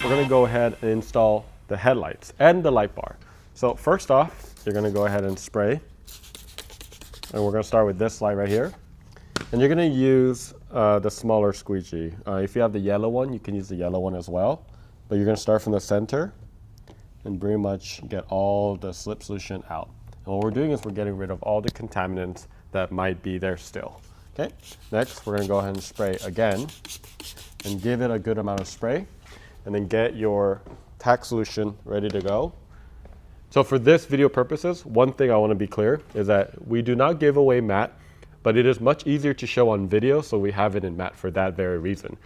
we're going to go ahead and install the headlights and the light bar. So first off, you're going to go ahead and spray. And we're going to start with this light right here. And you're going to use the smaller squeegee. If you have the yellow one, you can use the yellow one as well. But you're going to start from the center and pretty much get all the slip solution out. And what we're doing is we're getting rid of all the contaminants that might be there still. Okay. Next, we're going to go ahead and spray again and give it a good amount of spray. And then get your tack solution ready to go. So for this video purposes, one thing I want to be clear is that we do not give away matte, but it is much easier to show on video, so we have it in matte for that very reason.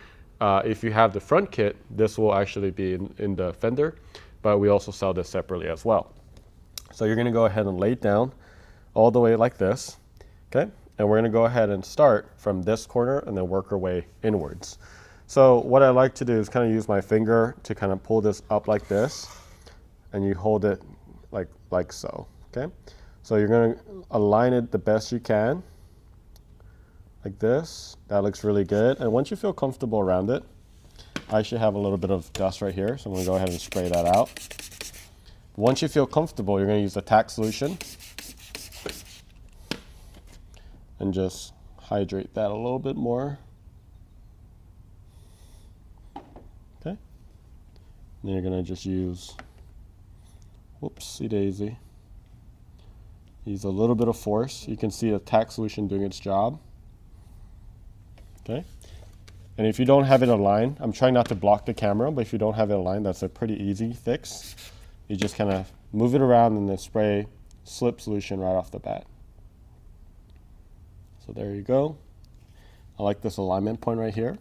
If you have the front kit, this will actually be in the fender, but we also sell this separately as well. So you're going to go ahead and lay it down all the way like this, okay? And we're going to go ahead and start from this corner and then work our way inwards. So what I like to do is kind of use my finger to kind of pull this up like this, and you hold it like so, okay? So you're going to align it the best you can, like this. That looks really good. And once you feel comfortable around it, I actually have a little bit of dust right here, so I'm going to go ahead and spray that out. Once you feel comfortable, you're going to use the tack solution and just hydrate that a little bit more. Okay. Then you're going to just use, whoopsie daisy, use a little bit of force. You can see the tack solution doing its job. Okay. And if you don't have it aligned, I'm trying not to block the camera, but if you don't have it aligned, that's a pretty easy fix. You just kind of move it around and then spray slip solution right off the bat. So there you go. I like this alignment point right here.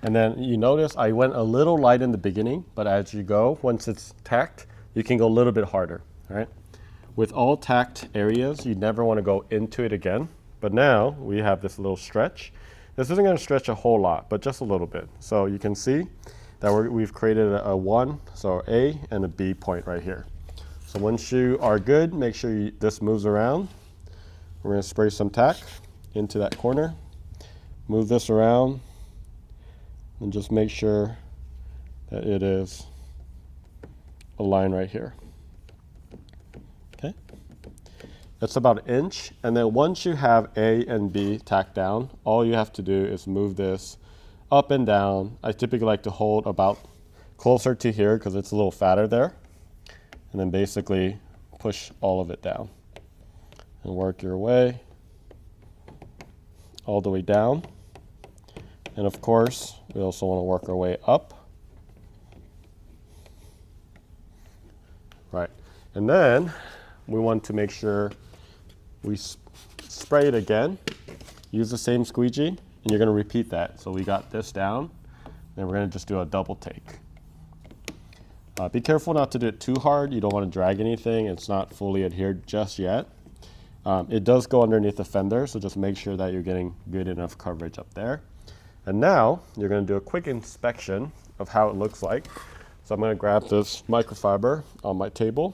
And then you notice I went a little light in the beginning, but as you go, once it's tacked, you can go a little bit harder, all right? With all tacked areas, you never want to go into it again. But now we have this little stretch. This isn't going to stretch a whole lot, but just a little bit. So you can see that we've created a 1, so A and a B point right here. So once you are good, make sure this moves around. We're going to spray some tack into that corner, move this around, and just make sure that it is aligned right here. Okay, that's about an inch. And then once you have A and B tacked down, all you have to do is move this up and down. I typically like to hold about closer to here because it's a little fatter there. And then basically push all of it down and work your way all the way down. And of course, we also want to work our way up. Right. And then we want to make sure we spray it again. Use the same squeegee, and you're going to repeat that. So we got this down, then we're going to just do a double take. Be careful not to do it too hard. You don't want to drag anything. It's not fully adhered just yet. It does go underneath the fender, so just make sure that you're getting good enough coverage up there. And now you're going to do a quick inspection of how it looks like. So I'm going to grab this microfiber on my table.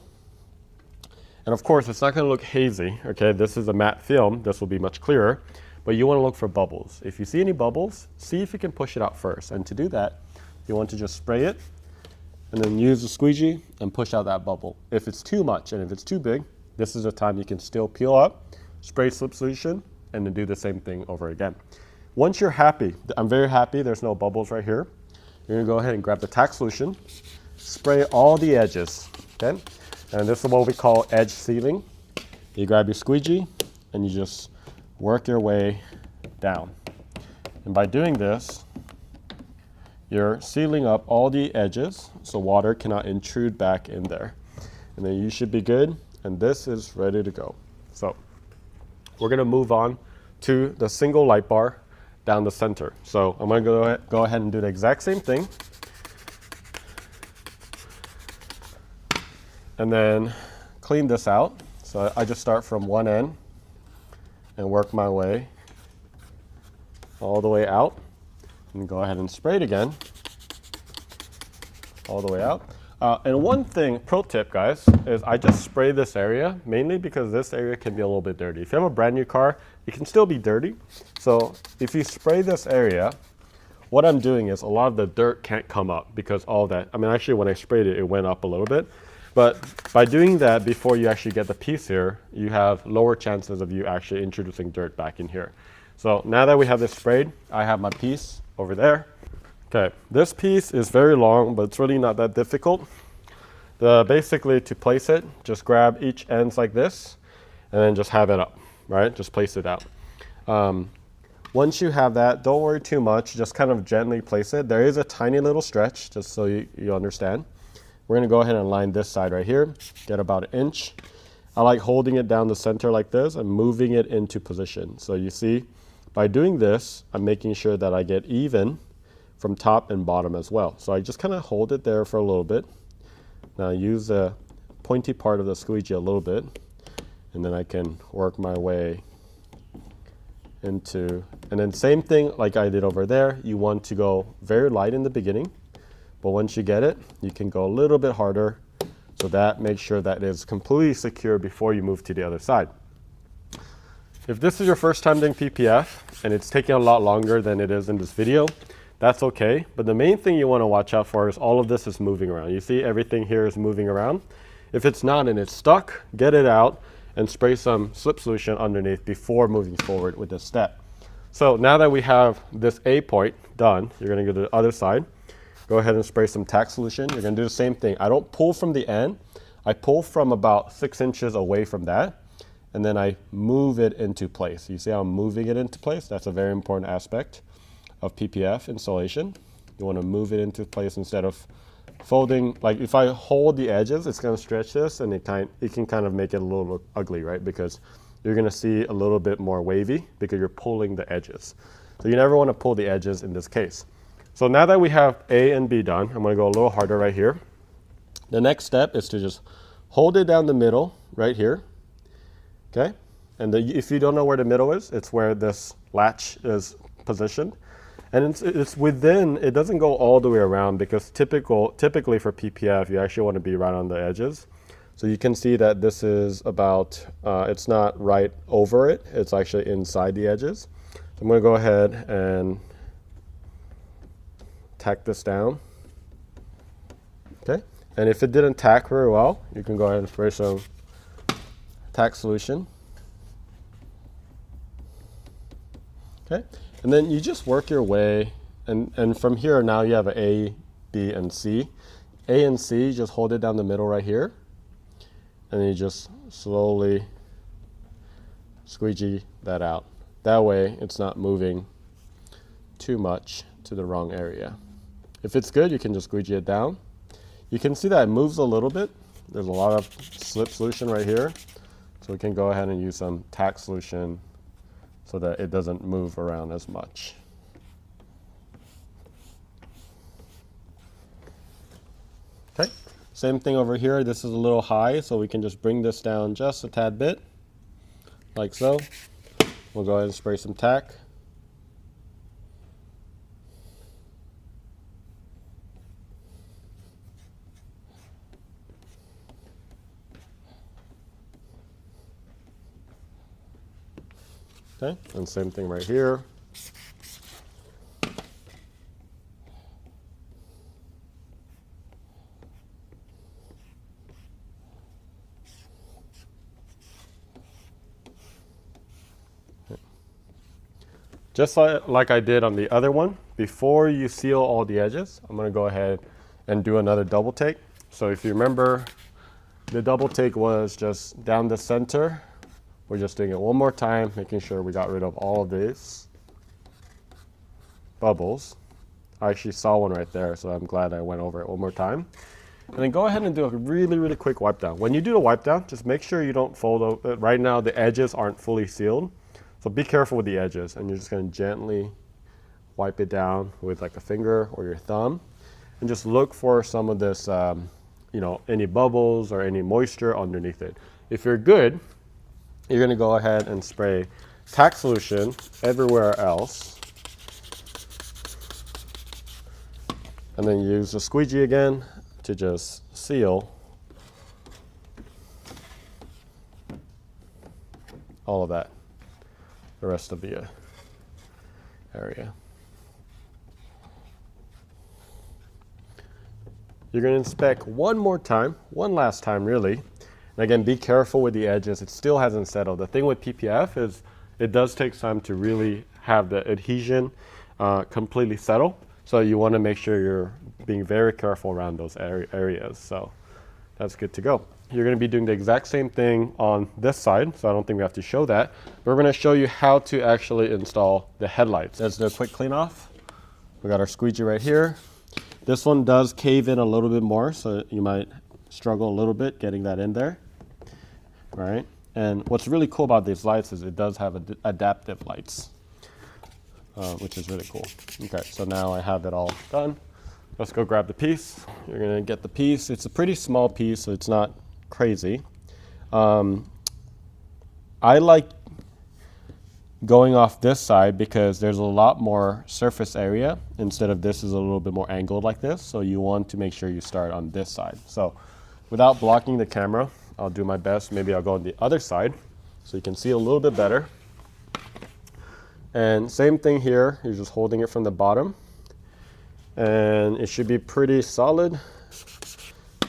And of course, it's not going to look hazy. Okay, this is a matte film. This will be much clearer. But you want to look for bubbles. If you see any bubbles, see if you can push it out first. And to do that, you want to just spray it and then use the squeegee and push out that bubble. If it's too much and if it's too big, this is the time you can still peel up, spray slip solution, and then do the same thing over again. Once you're happy, I'm very happy there's no bubbles right here, you're going to go ahead and grab the tack solution, spray all the edges, okay? And this is what we call edge sealing. You grab your squeegee and you just work your way down. And by doing this, you're sealing up all the edges so water cannot intrude back in there. And then you should be good, and this is ready to go. So we're going to move on to the single light bar down the center. So I'm going to go ahead and do the exact same thing. And then clean this out. So I just start from one end and work my way all the way out. And go ahead and spray it again all the way out. And one thing, pro tip guys, is I just spray this area mainly because this area can be a little bit dirty. If you have a brand new car, it can still be dirty. So if you spray this area, what I'm doing is a lot of the dirt can't come up because all that, I mean, actually when I sprayed it, it went up a little bit. But by doing that before you actually get the piece here, you have lower chances of you actually introducing dirt back in here. So now that we have this sprayed, I have my piece over there. Okay, this piece is very long, but it's really not that difficult. Basically to place it, just grab each ends like this and then just have it up, right? Just place it out. Once you have that, don't worry too much, just kind of gently place it. There is a tiny little stretch, just so you understand. We're gonna go ahead and line this side right here, get about 1 inch. I like holding it down the center like this and moving it into position. So you see, by doing this, I'm making sure that I get even from top and bottom as well. So I just kind of hold it there for a little bit. Now use the pointy part of the squeegee a little bit, and then I can work my way into, and then same thing like I did over there. You want to go very light in the beginning, but once you get it, you can go a little bit harder. So that makes sure that it is completely secure before you move to the other side. If this is your first time doing PPF and it's taking a lot longer than it is in this video, that's okay. But the main thing you want to watch out for is all of this is moving around. You see everything here is moving around. If it's not and it's stuck, get it out and spray some slip solution underneath before moving forward with this step. So now that we have this A point done, you're going to go to the other side. Go ahead and spray some tack solution. You're going to do the same thing. I don't pull from the end. I pull from about 6 inches away from that, and then I move it into place. You see how I'm moving it into place? That's a very important aspect of PPF installation. You want to move it into place instead of folding. Like if I hold the edges, it's going to stretch this, and it can kind of make it a little ugly, right? Because you're going to see a little bit more wavy because you're pulling the edges. So you never want to pull the edges in this case. So now that we have A and B done, I'm going to go a little harder right here. The next step is to just hold it down the middle right here. Okay? And if you don't know where the middle is, it's where this latch is positioned. And it's within, it doesn't go all the way around because typically for PPF, you actually want to be right on the edges. So you can see that this is about, it's not right over it, it's actually inside the edges. So I'm going to go ahead and tack this down. Okay, and if it didn't tack very well, you can go ahead and spray some tack solution. Okay, and then you just work your way, and from here now you have an A, B, and C. A and C, just hold it down the middle right here, and then you just slowly squeegee that out. That way it's not moving too much to the wrong area. If it's good, you can just squeegee it down. You can see that it moves a little bit. There's a lot of slip solution right here. So we can go ahead and use some tack solution so that it doesn't move around as much. Okay, same thing over here. This is a little high, so we can just bring this down just a tad bit, like so. We'll go ahead and spray some tack. Okay, and same thing right here. Okay. Just like I did on the other one, before you seal all the edges, I'm going to go ahead and do another double take. So if you remember, the double take was just down the center. We're just doing it one more time, making sure we got rid of all of these bubbles. I actually saw one right there, so I'm glad I went over it one more time. And then go ahead and do a really, really quick wipe down. When you do the wipe down, just make sure you don't fold over. Right now, the edges aren't fully sealed, so be careful with the edges. And you're just going to gently wipe it down with like a finger or your thumb, and just look for some of this, any bubbles or any moisture underneath it. If you're good, you're going to go ahead and spray tack solution everywhere else. And then use the squeegee again to just seal all of that. the rest of the area. You're going to inspect one more time, one last time really. And again, be careful with the edges. It still hasn't settled. The thing with PPF is it does take time to really have the adhesion completely settle. So you want to make sure you're being very careful around those areas. So that's good to go. You're going to be doing the exact same thing on this side, so I don't think we have to show that. But we're going to show you how to actually install the headlights. Let's do a quick clean off. We got our squeegee right here. This one does cave in a little bit more, so you might struggle a little bit getting that in there. All right. And what's really cool about these lights is it does have adaptive lights, which is really cool. Okay, so now I have it all done. Let's go grab the piece. You're gonna get the piece. It's a pretty small piece, so it's not crazy. I like going off this side because there's a lot more surface area instead of this is a little bit more angled like this. So you want to make sure you start on this side. So without blocking the camera, I'll do my best. Maybe I'll go on the other side so you can see a little bit better. And same thing here, you're just holding it from the bottom. And it should be pretty solid.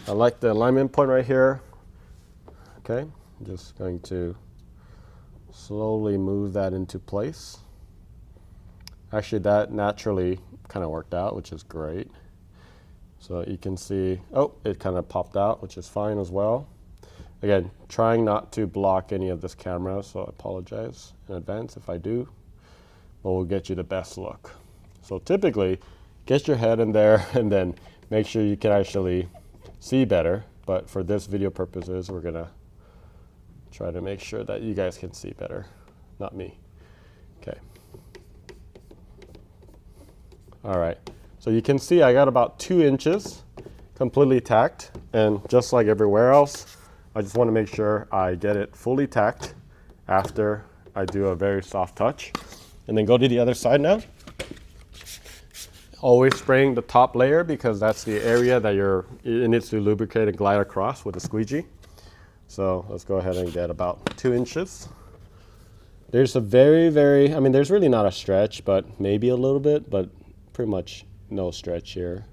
I like the alignment point right here. Okay, I'm just going to slowly move that into place. Actually, that naturally kind of worked out, which is great. So you can see, oh, it kind of popped out, which is fine as well. Again, trying not to block any of this camera, so I apologize in advance if I do, but we'll get you the best look. So typically, get your head in there and then make sure you can actually see better. But for this video purposes, we're gonna try to make sure that you guys can see better, not me. Okay. All right, so you can see I got about 2 inches completely tacked, and just like everywhere else, I just want to make sure I get it fully tacked after I do a very soft touch. And then go to the other side now. Always spraying the top layer because that's the area that it needs to lubricate and glide across with a squeegee. So let's go ahead and get about 2 inches. There's a I mean, there's really not a stretch, but maybe a little bit, but pretty much no stretch here.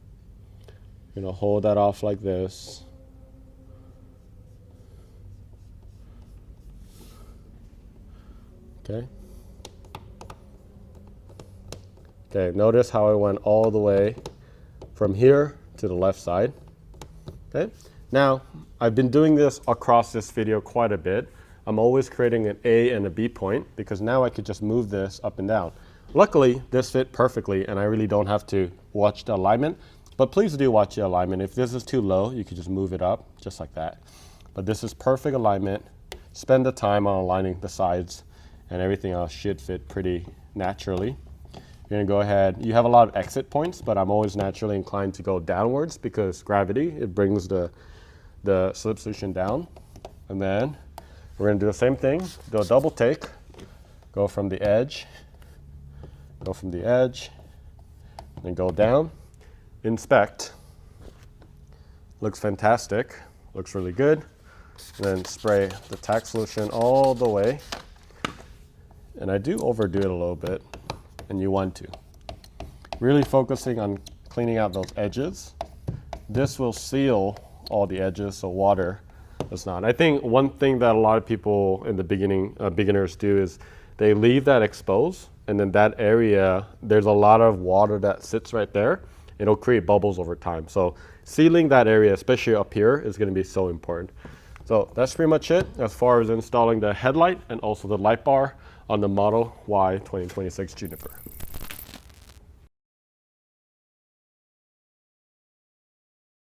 You're gonna hold that off like this. Okay. Okay, notice how I went all the way from here to the left side. Okay. Now, I've been doing this across this video quite a bit. I'm always creating an A and a B point because now I could just move this up and down. Luckily, this fit perfectly and I really don't have to watch the alignment, but please do watch the alignment. If this is too low, you could just move it up just like that. But this is perfect alignment. Spend the time on aligning the sides and everything else should fit pretty naturally. You're gonna go ahead, you have a lot of exit points, but I'm always naturally inclined to go downwards because gravity, it brings the slip solution down. And then we're gonna do the same thing, do a double take, go from the edge, then go down, inspect. Looks fantastic, looks really good. And then spray the tack solution all the way. And I do overdo it a little bit, and you want to. Really focusing on cleaning out those edges. This will seal all the edges, so water does not. I think one thing that a lot of people in the beginning, beginners do is they leave that exposed, and then that area, there's a lot of water that sits right there. It'll create bubbles over time. So sealing that area, especially up here, is gonna be so important. So that's pretty much it as far as installing the headlight and also the light bar on the Model Y 2026 Juniper.